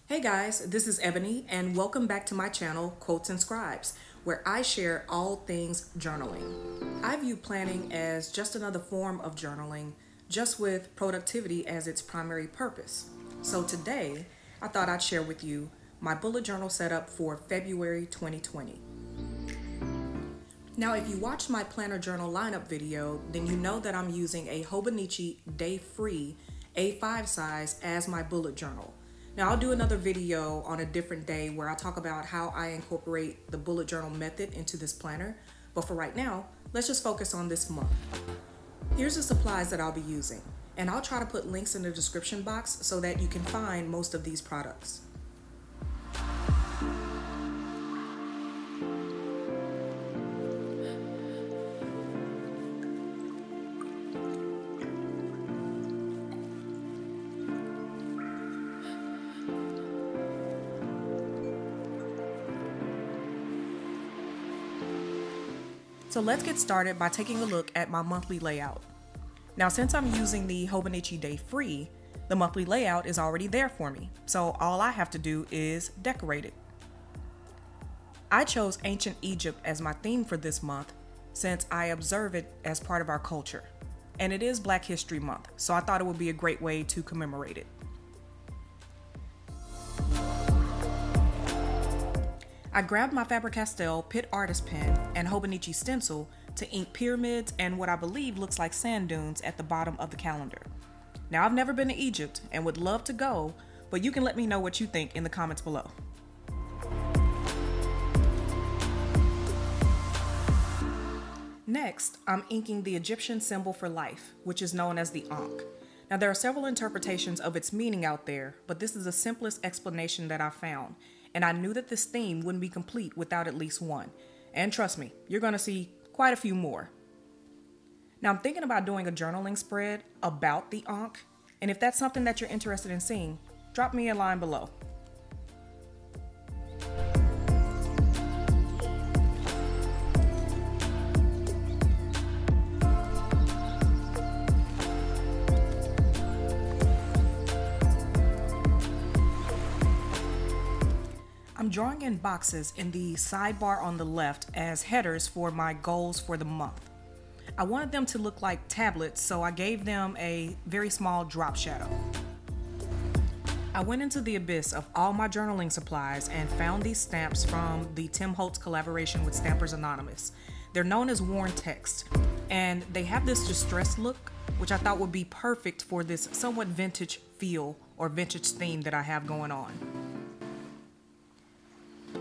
Hey guys, this is Ebony and welcome back to my channel, Quotes and Scribes, where I share all things journaling. I view planning as just another form of journaling, just with productivity as its primary purpose. So today, I thought I'd share with you my bullet journal setup for February 2020. Now, if you watched my planner journal lineup video, then you know that I'm using a Hobonichi day-free A5 size as my bullet journal. Now, I'll do another video on a different day where I talk about how I incorporate the bullet journal method into this planner, but for right now, let's just focus on this month. Here's the supplies that I'll be using, and I'll try to put links in the description box so that you can find most of these products. So let's get started by taking a look at my monthly layout. Now, since I'm using the Hobonichi Day Free, the monthly layout is already there for me, so all I have to do is decorate it. I chose Ancient Egypt as my theme for this month since I observe it as part of our culture, and it is Black History Month, so I thought it would be a great way to commemorate it. I grabbed my Faber-Castell Pitt artist pen and Hobonichi stencil to ink pyramids and what I believe looks like sand dunes at the bottom of the calendar. Now, I've never been to Egypt and would love to go, but you can let me know what you think in the comments below. Next, I'm inking the Egyptian symbol for life, which is known as the Ankh. Now, there are several interpretations of its meaning out there, but this is the simplest explanation that I found. And I knew that this theme wouldn't be complete without at least one. And trust me, you're going to see quite a few more. Now, I'm thinking about doing a journaling spread about the Ankh, and if that's something that you're interested in seeing, drop me a line below. I'm drawing in boxes in the sidebar on the left as headers for my goals for the month. I wanted them to look like tablets, so I gave them a very small drop shadow. I went into the abyss of all my journaling supplies and found these stamps from the Tim Holtz collaboration with Stampers Anonymous. They're known as worn text, and they have this distressed look, which I thought would be perfect for this somewhat vintage feel or vintage theme that I have going on.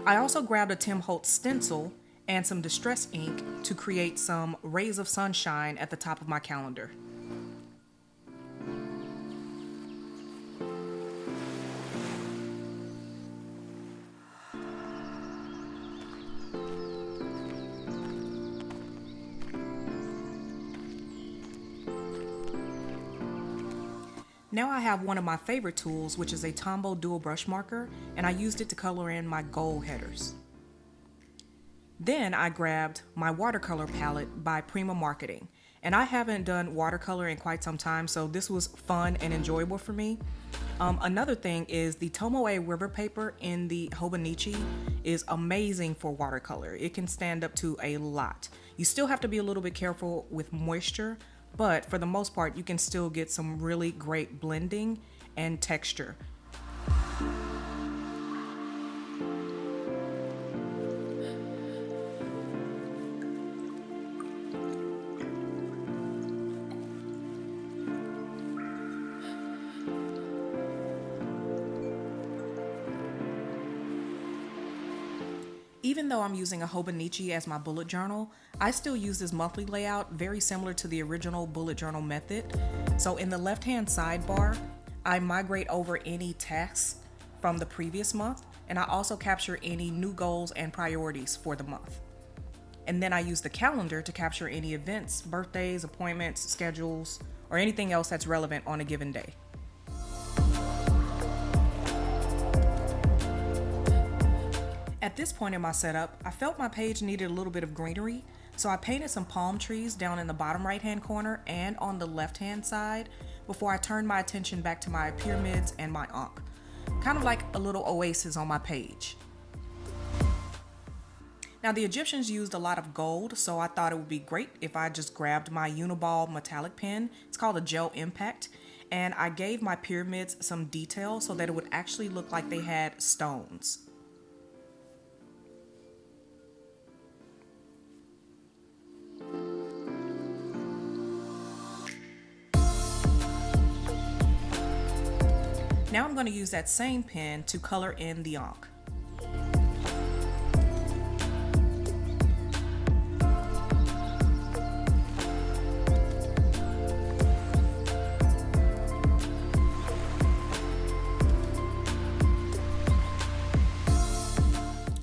I also grabbed a Tim Holtz stencil and some Distress ink to create some rays of sunshine at the top of my calendar. Now I have one of my favorite tools, which is a Tombow dual brush marker, and I used it to color in my goal headers. Then I grabbed my watercolor palette by Prima Marketing, and I haven't done watercolor in quite some time, so this was fun and enjoyable for me. Another thing is the Tombow river paper in the Hobonichi is amazing for watercolor. It can stand up to a lot. You still have to be a little bit careful with moisture, but for the most part, you can still get some really great blending and texture. Even though I'm using a Hobonichi as my bullet journal, I still use this monthly layout very similar to the original bullet journal method. So in the left-hand sidebar, I migrate over any tasks from the previous month, and I also capture any new goals and priorities for the month. And then I use the calendar to capture any events, birthdays, appointments, schedules, or anything else that's relevant on a given day. At this point in my setup, I felt my page needed a little bit of greenery, so I painted some palm trees down in the bottom right-hand corner and on the left-hand side before I turned my attention back to my pyramids and my Ankh. kind of like a little oasis on my page. Now the Egyptians used a lot of gold, so I thought it would be great if I just grabbed my Uni-Ball metallic pen. It's called a Gel Impact, and I gave my pyramids some detail so that it would actually look like they had stones. Now I'm going to use that same pen to color in the Ankh.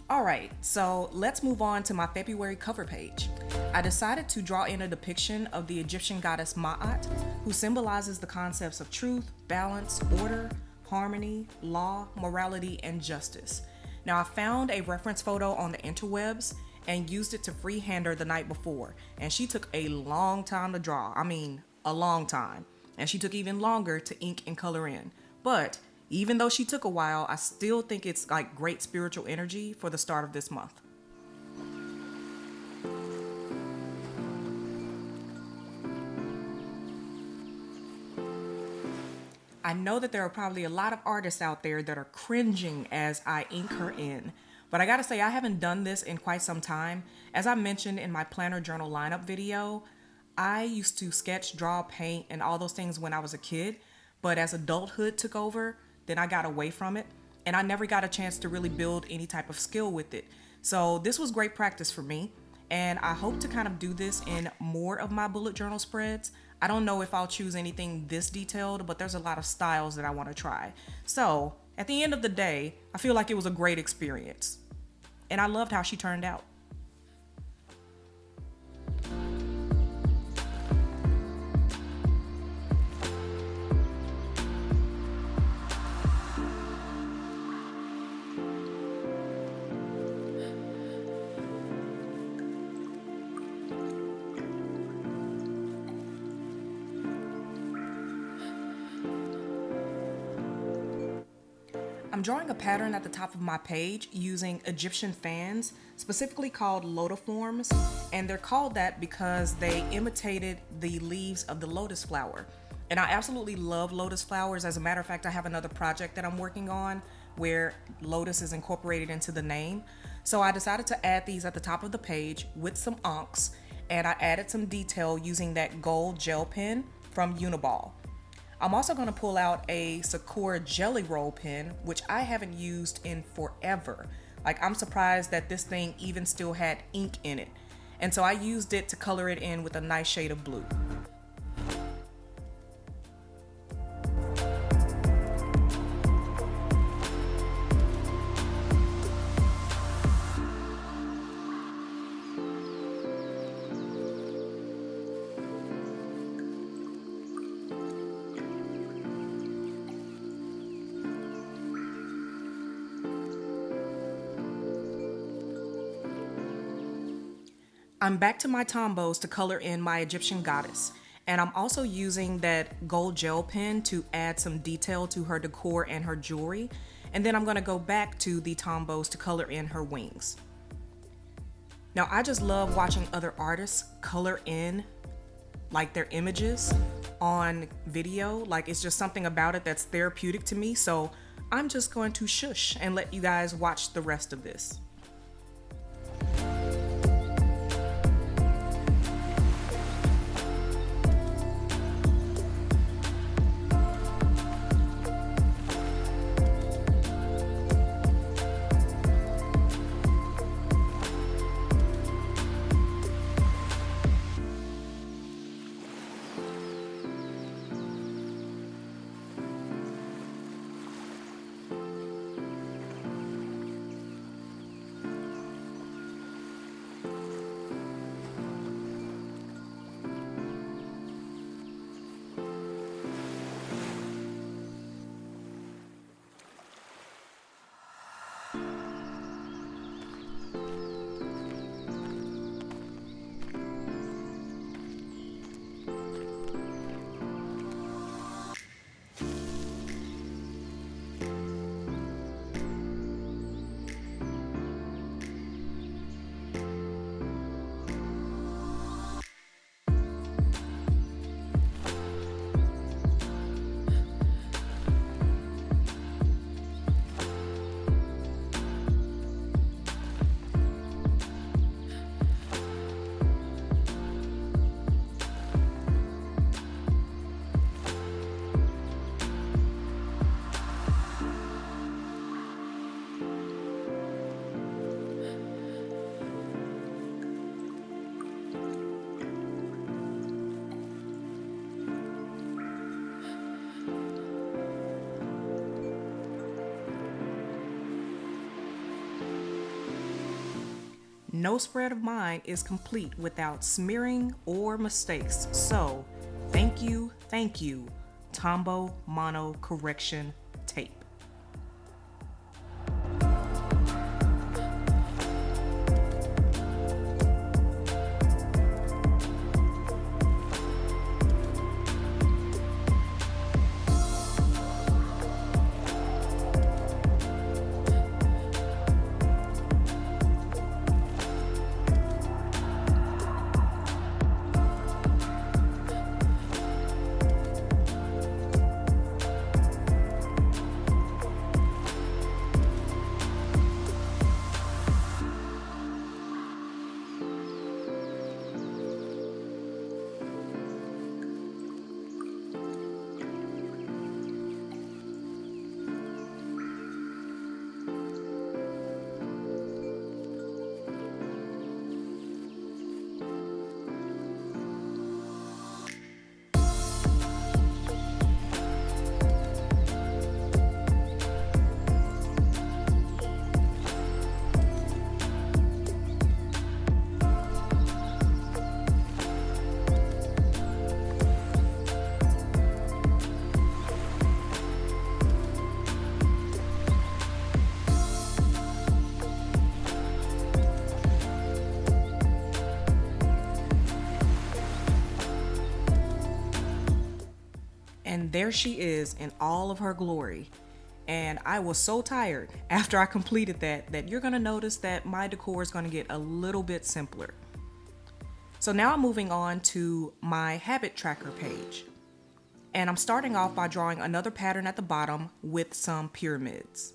Alright, so let's move on to my February cover page. I decided to draw in a depiction of the Egyptian goddess Ma'at, who symbolizes the concepts of truth, balance, order, harmony, law, morality, and justice. Now I found a reference photo on the interwebs and used it to freehand her the night before, and she took a long time to draw. I mean, a long time. And she took even longer to ink and color in. But even though she took a while, I still think it's like great spiritual energy for the start of this month. I know that there are probably a lot of artists out there that are cringing as I ink her in, but I gotta say I haven't done this in quite some time. As I mentioned in my planner journal lineup video, I used to sketch, draw, paint, and all those things when I was a kid, but as adulthood took over, then I got away from it, and I never got a chance to really build any type of skill with it. So this was great practice for me, and I hope to kind of do this in more of my bullet journal spreads. I don't know if I'll choose anything this detailed, but there's a lot of styles that I want to try. So at the end of the day, I feel like it was a great experience, and I loved how she turned out. I'm drawing a pattern at the top of my page using Egyptian fans, specifically called lotiforms, and they're called that because they imitated the leaves of the lotus flower. And I absolutely love lotus flowers. As a matter of fact, I have another project that I'm working on where lotus is incorporated into the name. So I decided to add these at the top of the page with some inks, and I added some detail using that gold gel pen from Uni-Ball. I'm also going to pull out a Sakura Jelly Roll pen, which I haven't used in forever. Like, I'm surprised that this thing even still had ink in it. And so I used it to color it in with a nice shade of blue. I'm back to my Tombows to color in my Egyptian goddess, and I'm also using that gold gel pen to add some detail to her decor and her jewelry, and then I'm going to go back to the Tombows to color in her wings. Now I just love watching other artists color in like their images on video. Like, it's just something about it that's therapeutic to me, so I'm just going to shush and let you guys watch the rest of this. no spread of mine is complete without smearing or mistakes. So, thank you, Tombow Mono Correction Tape. And there she is in all of her glory. And I was so tired after I completed that you're gonna notice that my decor is gonna get a little bit simpler. So now I'm moving on to my habit tracker page. And I'm starting off by drawing another pattern at the bottom with some pyramids.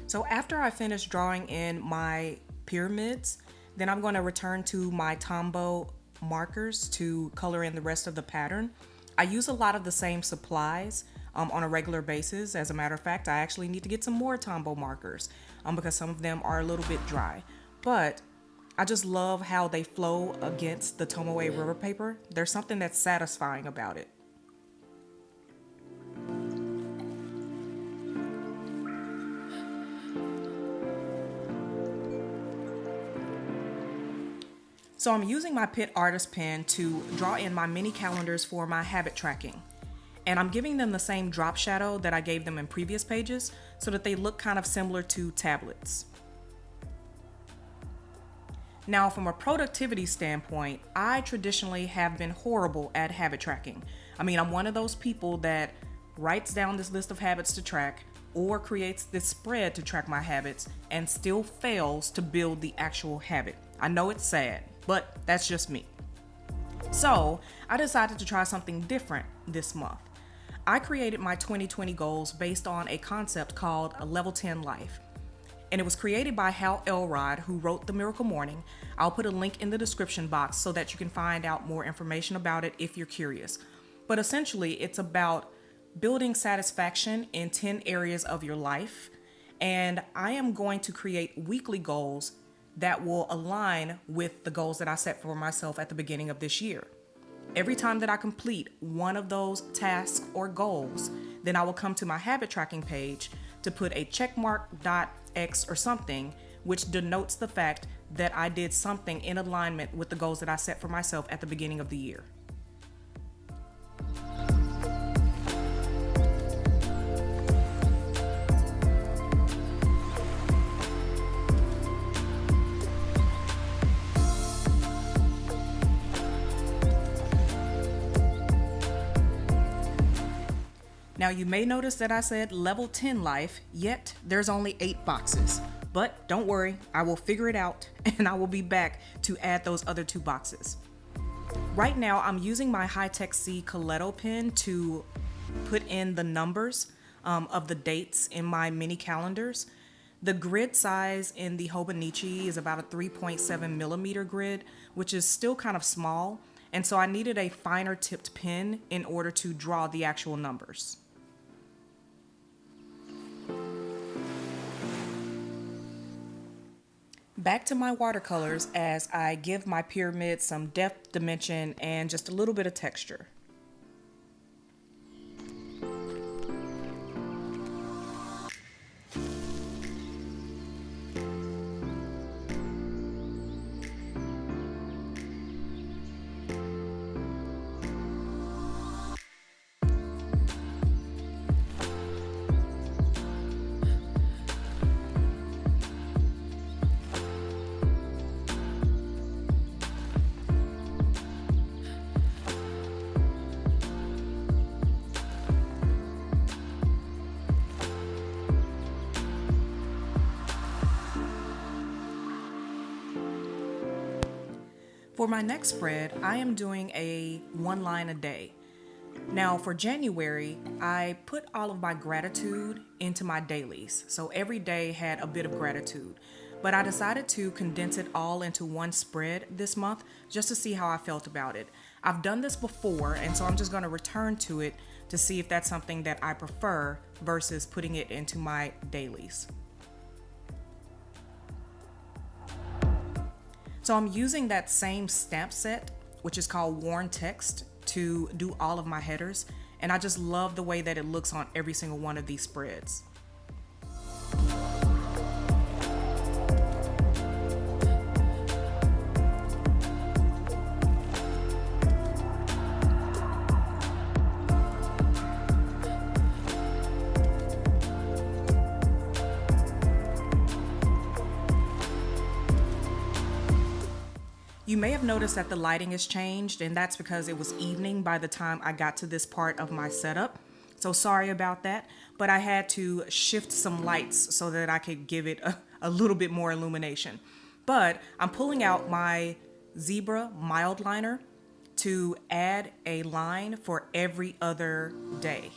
So after I finish drawing in my pyramids, then I'm going to return to my Tombow markers to color in the rest of the pattern. I use a lot of the same supplies on a regular basis. As a matter of fact, I actually need to get some more Tombow markers because some of them are a little bit dry. But I just love how they flow against the Tombow river paper. There's something that's satisfying about it. So I'm using my Pitt artist pen to draw in my mini calendars for my habit tracking. And I'm giving them the same drop shadow that I gave them in previous pages so that they look kind of similar to tablets. Now, from a productivity standpoint, I traditionally have been horrible at habit tracking. I mean, I'm one of those people that writes down this list of habits to track or creates this spread to track my habits and still fails to build the actual habit. I know it's sad, but that's just me. So I decided to try something different this month. I created my 2020 goals based on a concept called a Level 10 Life. And it was created by Hal Elrod, who wrote The Miracle Morning. I'll put a link in the description box so that you can find out more information about it if you're curious. But essentially, it's about building satisfaction in 10 areas of your life. And I am going to create weekly goals that will align with the goals that I set for myself at the beginning of this year. Every time that I complete one of those tasks or goals, then I will come to my habit tracking page to put a check mark, dot, X, or something, which denotes the fact that I did something in alignment with the goals that I set for myself at the beginning of the year. Now you may notice that I said level 10 life, yet there's only 8 boxes. But don't worry, I will figure it out and I will be back to add those other 2 boxes. Right now, I'm using my High-Tech C Coletto pen to put in the numbers of the dates in my mini calendars. The grid size in the Hobonichi is about a 3.7 millimeter grid, which is still kind of small, and so I needed a finer tipped pen in order to draw the actual numbers. Back to my watercolors as I give my pyramid some depth, dimension, and just a little bit of texture. For my next spread, I am doing a one line a day. Now for January, I put all of my gratitude into my dailies. So every day had a bit of gratitude. But I decided to condense it all into one spread this month just to see how I felt about it. I've done this before, and so I'm just going to return to it to see if that's something that I prefer versus putting it into my dailies. So I'm using that same stamp set, which is called Worn Text, to do all of my headers, and I just love the way that it looks on every single one of these spreads. You may have noticed that the lighting has changed, and that's because it was evening by the time I got to this part of my setup. So sorry about that, but I had to shift some lights so that I could give it a little bit more illumination. But I'm pulling out my Zebra Mildliner to add a line for every other day.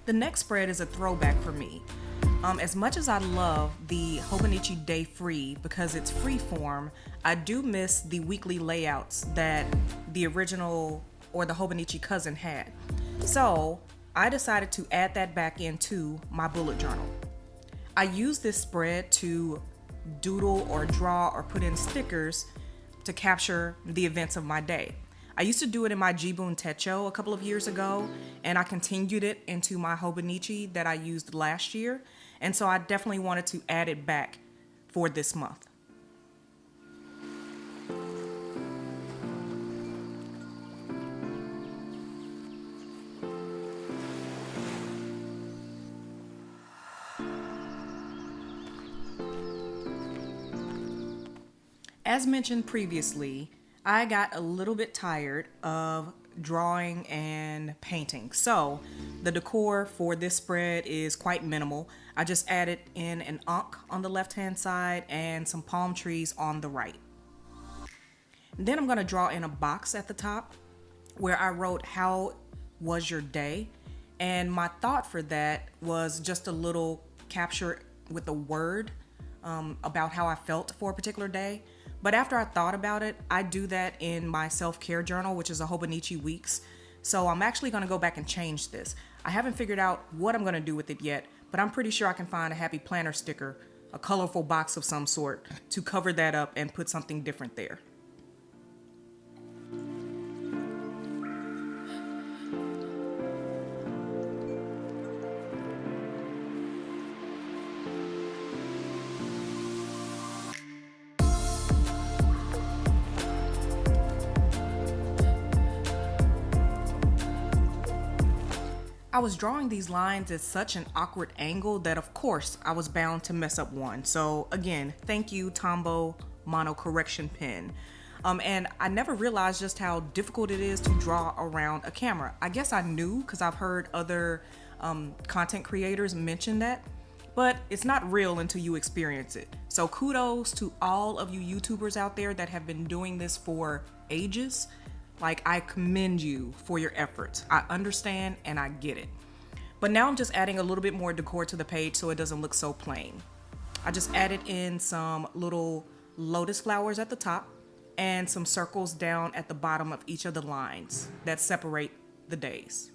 The next spread is a throwback for me. As much as I love the Hobonichi Day Free because it's free form, I do miss the weekly layouts that the original or the Hobonichi cousin had. So I decided to add that back into my bullet journal. I use this spread to doodle or draw or put in stickers to capture the events of my day. I used to do it in my Jibun Techo a couple of years ago, and I continued it into my Hobonichi that I used last year, and so I definitely wanted to add it back for this month. As mentioned previously, I got a little bit tired of drawing and painting. So the decor for this spread is quite minimal. I just added in an ankh on the left hand side and some palm trees on the right. Then I'm going to draw in a box at the top where I wrote, "How was your day?" And my thought for that was just a little capture with a word about how I felt for a particular day. But after I thought about it, I do that in my self-care journal, which is a Hobonichi Weeks. So I'm actually going to go back and change this. I haven't figured out what I'm going to do with it yet, but I'm pretty sure I can find a happy planner sticker, a colorful box of some sort, to cover that up and put something different there. I was drawing these lines at such an awkward angle that of course I was bound to mess up one. So again, thank you Tombow mono correction pen. And I never realized just how difficult it is to draw around a camera. I guess I knew because I've heard other content creators mention that, but it's not real until you experience it. So kudos to all of you YouTubers out there that have been doing this for ages. Like, I commend you for your efforts. I understand and I get it. But now I'm just adding a little bit more decor to the page so it doesn't look so plain. I just added in some little lotus flowers at the top and some circles down at the bottom of each of the lines that separate the days.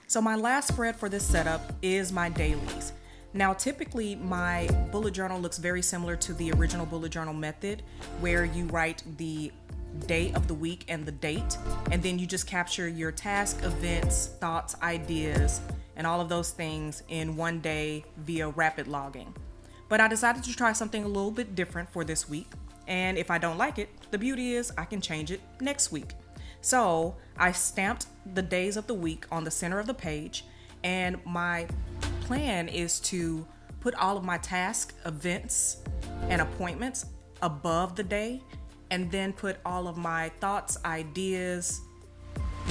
So my last spread for this setup is my dailies. Now, typically my bullet journal looks very similar to the original bullet journal method, where you write the day of the week and the date, and then you just capture your task, events, thoughts, ideas, and all of those things in one day via rapid logging. But I decided to try something a little bit different for this week, and if I don't like it, the beauty is I can change it next week. So I stamped the days of the week on the center of the page, and my plan is to put all of my tasks, events, and appointments above the day, and then put all of my thoughts, ideas,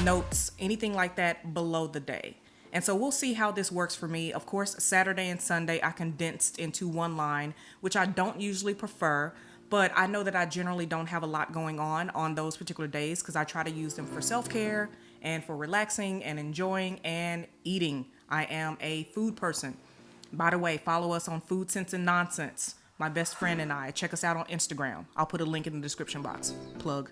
notes, anything like that below the day. And so we'll see how this works for me. Of course, Saturday and Sunday I condensed into one line, which I don't usually prefer, but I know that I generally don't have a lot going on those particular days because I try to use them for self-care and for relaxing and enjoying and eating. I am a food person. By the way, follow us on Food Sense and Nonsense. My best friend and I. Check us out on Instagram. I'll put a link in the description box. Plug.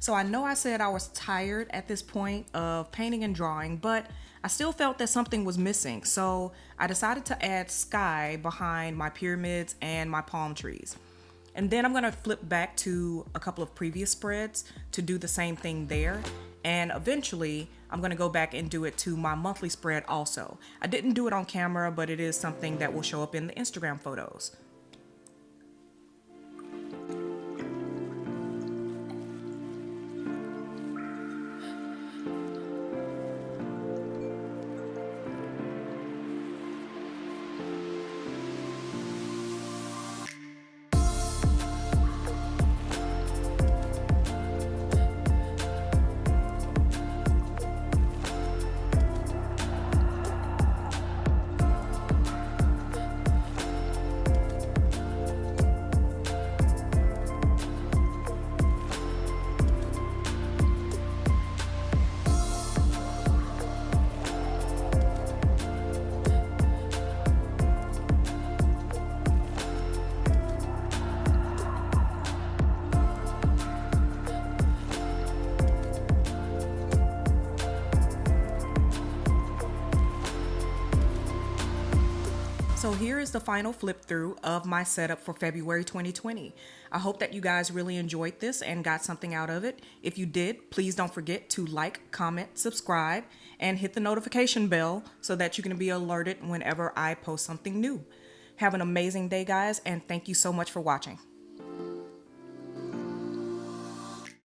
So I know I said I was tired at this point of painting and drawing, but I still felt that something was missing. So I decided to add sky behind my pyramids and my palm trees. And then I'm gonna flip back to a couple of previous spreads to do the same thing there. And eventually I'm gonna go back and do it to my monthly spread also. I didn't do it on camera, but it is something that will show up in the Instagram photos. So here is the final flip through of my setup for February 2020. I hope that you guys really enjoyed this and got something out of it. If you did, please don't forget to like, comment, subscribe, and hit the notification bell so that you can be alerted whenever I post something new. Have an amazing day, guys, and thank you so much for watching.